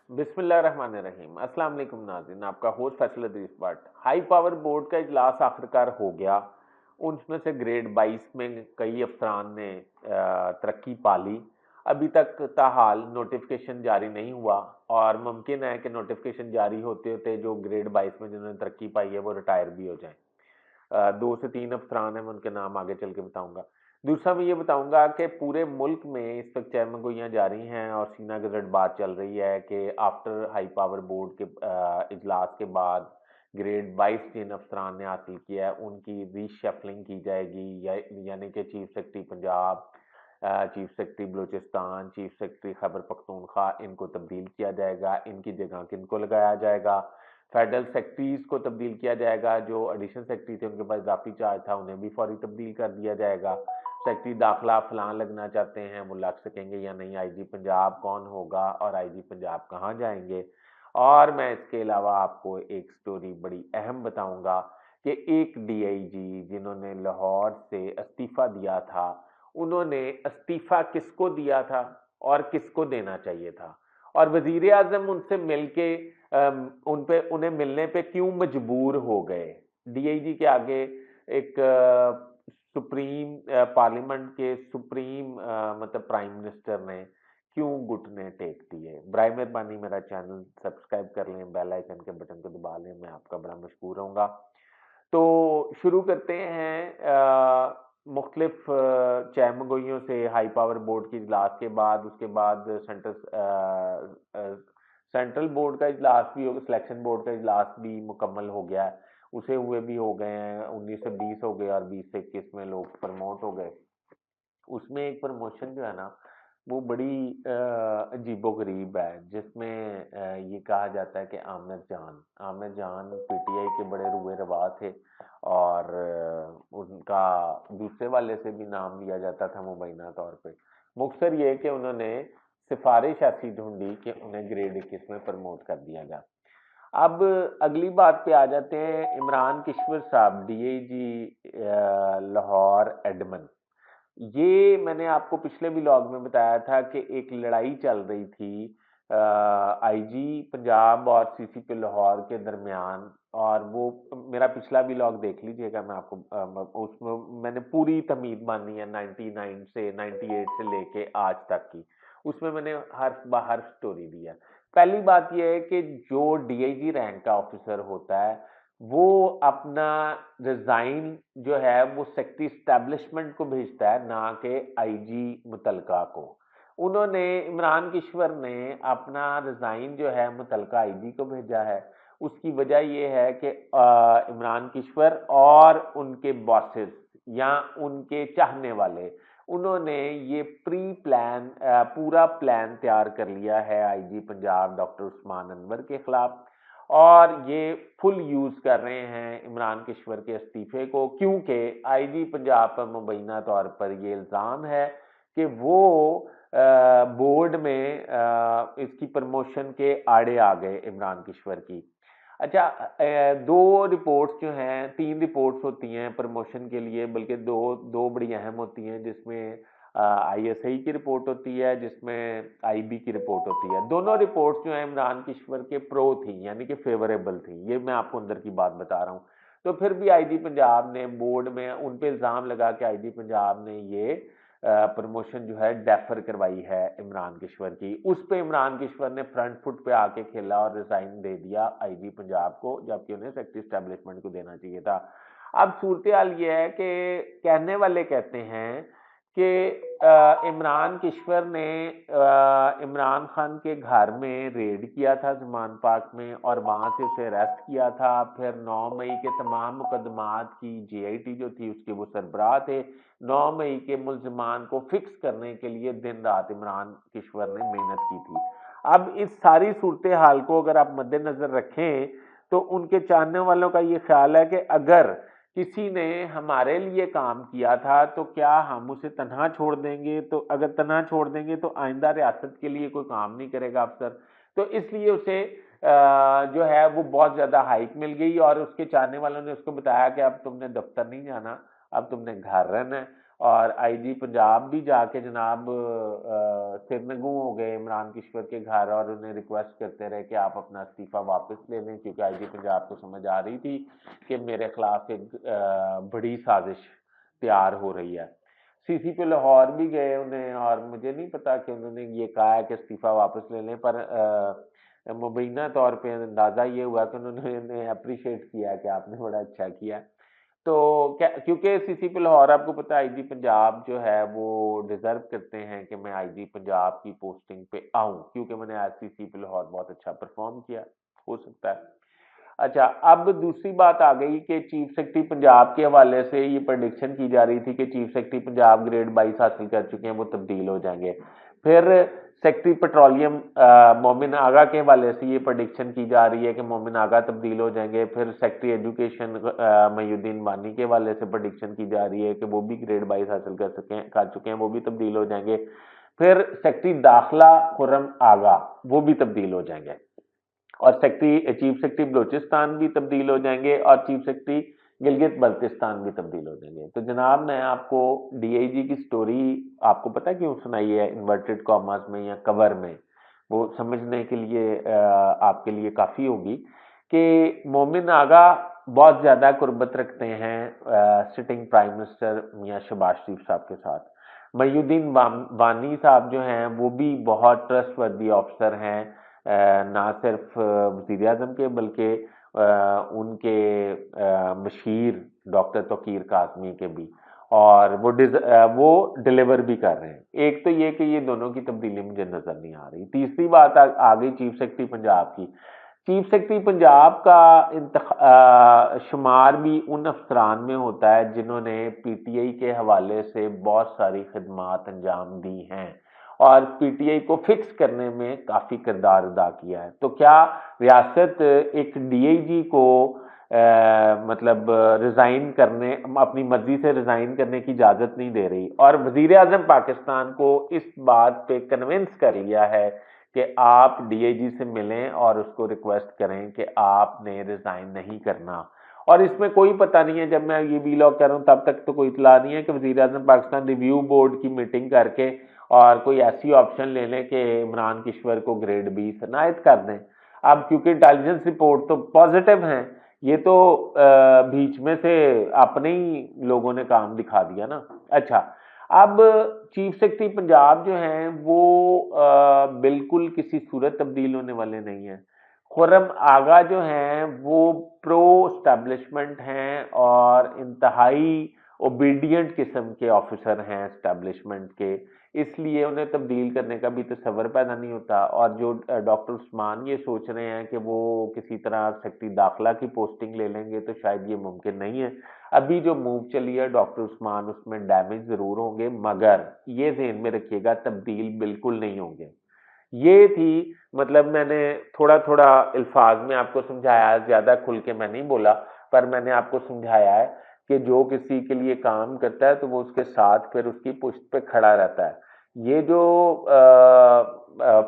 बिस्मिल्लाहिर्रहमानिर्रहीम। अस्सलाम वालेकुम नाज़रीन, आपका host Faisal अदीस Bhatt. High power board का इजलास आखिरकार हो गया। उसमें से ग्रेड 22 में कई अफसरान ने तरक्की पा ली। अभी तक ताहाल नोटिफिकेशन जारी नहीं हुआ और मुमकिन है कि नोटिफिकेशन जारी होते होते जो ग्रेड 22 में जिन्होंने तरक्की पाई है वो रिटायर भी हो जाएं। 2 से 3 अफसरान हैं, मैं उनके नाम आगे चल के बताऊंगा। दूसरा मैं ये बताऊंगा कि पूरे मुल्क में इस वक्त चरमगोइयाँ जारी हैं और सीना गजट बात चल रही है कि आफ्टर हाई पावर बोर्ड के इजलास के बाद ग्रेड 22 जिन अफसरान ने हासिल किया है उनकी रीशफलिंग की जाएगी, यानी कि chief secretary Punjab, chief secretary Balochistan, chief secretary Khyber Pakhtunkhwa, इनको तब्दील किया जाएगा। इनकी जगह किनको लगाया जाएगा? फेडरल सेक्रेटरीज को तब्दील किया जाएगा। जो एडिशनल सेक्रेटरी थे उनके पास इजाफी चार्ज था, उन्हें भी फौरी तब्दील कर दिया जाएगा। सेक्रेटरी दाखिला फलां लगना चाहते हैं, वो लग सकेंगे या नहीं? आईजी पंजाब कौन होगा और आईजी पंजाब कहाँ जाएंगे? और मैं इसके अलावा आपको एक स्टोरी बड़ी अहम बताऊंगा कि एक डीआईजी जिन्होंने लाहौर से इस्तीफा दिया था, उन्होंने इस्तीफा किसको दिया था और किसको देना चाहिए था, और वजीर आजम उनसे मिलके उन्हें मिलने पे क्यों मजबूर हो गए। डीआईजी के आगे एक सुप्रीम पार्लियामेंट के सुप्रीम मतलब प्राइम मिनिस्टर ने क्यों घुटने टेक दिए। बराए मेहरबानी मेरा चैनल सब्सक्राइब कर लें, बेल आइकन के बटन को दबा लें, मैं आपका बड़ा मशकूर रहूँगा। तो शुरू करते हैं मुख्तलिफ चैमगोइयों से। हाई पावर बोर्ड के इजलास के बाद उसके बाद सेंट्रल बोर्ड का इजलास भी हो गया, सिलेक्शन बोर्ड का इजलास भी मुकम्मल हो गया है। उसे हुए भी हो गए हैं, 19 से 20 हो गए और 20 से 21 में लोग प्रमोट हो गए। उसमें एक प्रमोशन जो है ना वो बड़ी अजीबोगरीब है, जिसमें ये कहा जाता है कि आमिर जान पीटीआई के बड़े रुए रवा थे और उनका दूसरे वाले से भी नाम लिया जाता था मुबैना तौर पे। मुख्तसर ये कि उन्होंने सिफारिश ऐसी ढूंढी कि उन्हें ग्रेड 21 में प्रमोट कर दिया गया। अब अगली बात पे आ जाते हैं। इमरान किश्वर साहब, डीआईजी लाहौर एडमन, ये मैंने आपको पिछले व्लॉग में बताया था कि एक लड़ाई चल रही थी आईजी पंजाब और सीसीपी लाहौर के दरमियान, और वो मेरा पिछला व्लॉग देख लीजिएगा। मैं आपको उसमें मैंने पूरी तमीद मानी है 99 से 98 से लेके आज तक की। उसमें मैंने हर बाहर स्टोरी दी है। पहली बात यह है कि जो डीआईजी रैंक का ऑफिसर होता है वो अपना रिजाइन जो है वो सेक्रेटरी स्टैब्लिशमेंट को भेजता है, ना कि आईजी मुतलका को। उन्होंने इमरान किश्वर ने अपना रिजाइन जो है मुतलका आईजी को भेजा है। उसकी वजह यह है कि इमरान किश्वर और उनके बॉसेस या उनके चाहने वाले, उन्होंने ये प्री प्लान पूरा प्लान तैयार कर लिया है आईजी पंजाब डॉक्टर उस्मान अनवर के खिलाफ, और ये फुल यूज कर रहे हैं इमरान किश्वर के इस्तीफे को, क्योंकि आईजी पंजाब पर मुबैना तौर पर ये इल्जाम है कि वो बोर्ड में इसकी प्रमोशन के आड़े आ गए इमरान किश्वर की। अच्छा, 2 रिपोर्ट्स जो हैं, 3 रिपोर्ट्स होती हैं प्रमोशन के लिए, बल्कि दो बड़ी अहम होती हैं, जिसमें आईएसआई की रिपोर्ट होती है, जिसमें आईबी की रिपोर्ट होती है। दोनों रिपोर्ट्स जो है इमरान किश्वर के प्रो थी, यानी कि फेवरेबल थी। ये मैं आपको अंदर की बात बता रहा हूँ। तो फिर भी आईजी पंजाब ने बोर्ड में उन पे इल्जाम लगा कि आईजी पंजाब ने ये प्रमोशन जो है डेफर करवाई है इमरान किश्वर की। उस पे इमरान किश्वर ने फ्रंट फुट पे आके खेला और रिजाइन दे दिया आईजी पंजाब को, जबकि उन्हें सेक्रेटरी स्टैब्लिशमेंट को देना चाहिए था। अब सूरत हाल ये है कि कहने वाले कहते हैं कि इमरान किश्वर ने इमरान खान के घर में रेड किया था जमान पार्क में और वहां से उसे अरेस्ट किया था। फिर 9 मई के तमाम मुकदमात की जेआईटी जो थी उसके वो सरबराह थे। 9 मई के मुल्जिमान को फिक्स करने के लिए दिन रात इमरान किश्वर ने मेहनत की थी। अब इस सारी सूरत हाल को अगर आप मद्देनजर रखें तो उनके चाहने वालों का ये ख्याल है कि अगर किसी ने हमारे लिए काम किया था तो क्या हम उसे तनहा छोड़ देंगे? तो अगर तनहा छोड़ देंगे तो आइंदा रियासत के लिए कोई काम नहीं करेगा अफसर। तो इसलिए उसे जो है वो बहुत ज्यादा हाइक मिल गई और उसके चाहने वालों ने उसको बताया कि अब तुमने दफ्तर नहीं जाना, अब तुमने घर रहना है। और आईजी पंजाब भी जाके जनाब सिरनगू हो गए इमरान किश्वर के घर और उन्हें रिक्वेस्ट करते रहे कि आप अपना इस्तीफा वापस ले लें, क्योंकि आईजी पंजाब को समझ आ रही थी कि मेरे खिलाफ एक बड़ी साजिश तैयार हो रही है। सीसीपी लाहौर भी गए उन्हें, और मुझे नहीं पता कि उन्होंने ये कहा है कि इस्तीफा वापस ले लें, पर मुबैना तौर पे अंदाज़ा ये हुआ कि उन्होंने अप्रिशिएट किया कि आपने बड़ा अच्छा किया। तो क्या, क्योंकि सीसीपी लाहौर आपको पता है आईजी पंजाब जो है वो डिजर्व करते हैं कि मैं आईजी पंजाब की पोस्टिंग पे आऊं, क्योंकि मैंने आज सीसीपी लाहौर बहुत अच्छा परफॉर्म किया, हो सकता है। अच्छा, अब दूसरी बात आ गई कि चीफ सेक्रेटरी पंजाब के हवाले से ये प्रेडिक्शन की जा रही थी कि चीफ सेक्रेटरी पंजाब ग्रेड 22 हासिल कर चुके हैं, वो तब्दील हो जाएंगे। फिर सेक्रेटरी पेट्रोलियम मोमिन आगा के हवाले से ये प्रेडिक्शन की जा रही है कि मोमिन आगा तब्दील हो जाएंगे। फिर सेक्रेटरी एजुकेशन मयूद्दीन वानी के हवाले से प्रेडिक्शन की जा रही है कि वो भी ग्रेड 22 हासिल कर चुके हैं, वो भी तब्दील हो जाएंगे। फिर सेक्रेटरी दाखिला खुर्रम आगा वो भी तब्दील हो जाएंगे, और चीफ सेक्रेटरी बलूचिस्तान भी तब्दील हो जाएंगे, और चीफ सेक्रेटरी गिलगित बल्तिस्तान भी तब्दील हो जाएंगे। तो जनाब मैं आपको डीआईजी की स्टोरी आपको पता क्यों सुनाई है इन्वर्टेड कॉमास में या कवर में, वो समझने के लिए आपके लिए काफ़ी होगी कि मोमिन आगा बहुत ज़्यादा कुर्बत रखते हैं सिटिंग प्राइम मिनिस्टर मियां शहबाज शरीफ साहब के साथ। मयूद्दीन वानी साहब जो हैं वो भी बहुत ट्रस्टवर्दी ऑफिसर हैं, ना सिर्फ वज़ीर आज़म के बल्कि उनके मशीर डॉक्टर तौकीर काज़मी के भी, और वो डिलीवर भी कर रहे हैं। एक तो ये कि ये दोनों की तब्दीली मुझे नज़र नहीं आ रही। तीसरी बात आ गई चीफ सेक्रेटरी पंजाब की। चीफ सेक्रेटरी पंजाब का शुमार भी उन अफसरान में होता है जिन्होंने पीटीआई के हवाले से बहुत सारी खिदमात अंजाम दी हैं और पीटीआई को फिक्स करने में काफ़ी किरदार अदा किया है। तो क्या रियासत एक डीआईजी को मतलब रिज़ाइन करने, अपनी मर्जी से रिज़ाइन करने की इजाज़त नहीं दे रही, और वज़ीर आज़म पाकिस्तान को इस बात पे कन्विंस कर लिया है कि आप डीआईजी से मिलें और उसको रिक्वेस्ट करें कि आपने रिज़ाइन नहीं करना। और इसमें कोई पता नहीं है, जब मैं ये वीलॉग कर रहा हूँ तब तक तो कोई इतला नहीं है कि वज़ीर आज़म पाकिस्तान रिव्यू बोर्ड की मीटिंग करके और कोई ऐसी ऑप्शन ले लें कि इमरान किश्वर को ग्रेड 20 इनायत कर दें। अब क्योंकि इंटेलिजेंस रिपोर्ट तो पॉजिटिव हैं, ये तो बीच में से अपने ही लोगों ने काम दिखा दिया ना। अच्छा, अब चीफ सेक्रेटरी पंजाब जो हैं वो बिल्कुल किसी सूरत तब्दील होने वाले नहीं हैं। खुर्रम आगा जो हैं वो प्रो स्टैब्लिशमेंट हैं और इंतहाई ओबीडियंट किस्म के ऑफिसर हैं एस्टेब्लिशमेंट के, इसलिए उन्हें तब्दील करने का भी तसव्वुर पैदा नहीं होता। और जो डॉक्टर उस्मान ये सोच रहे हैं कि वो किसी तरह सेक्रेटरी दाखिला की पोस्टिंग ले लेंगे, तो शायद ये मुमकिन नहीं है। अभी जो मूव चली है डॉक्टर उस्मान, उसमें डैमेज ज़रूर होंगे, मगर ये ज़हन में रखिएगा तब्दील बिल्कुल नहीं होंगे। ये थी, मतलब मैंने थोड़ा थोड़ा अल्फाज में आपको समझाया, ज़्यादा खुल के मैं नहीं बोला, पर मैंने आपको समझाया है कि जो किसी के लिए काम करता है तो वो उसके साथ फिर उसकी पुश्त पे खड़ा रहता है। ये जो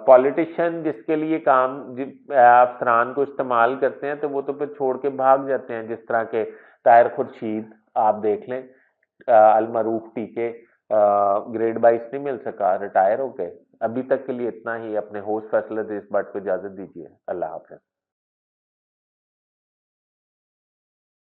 पॉलिटिशियन जिसके लिए काम अफसरान को इस्तेमाल करते हैं तो वो तो फिर छोड़ के भाग जाते हैं, जिस तरह के ताहिर खुर्शीद आप देख लें, अलमरूफ टीके ग्रेड 22 नहीं मिल सका, रिटायर हो गए। अभी तक के लिए इतना ही। अपने होस्ट फैसले इस बात को इजाजत दीजिए। अल्लाह हाफिज।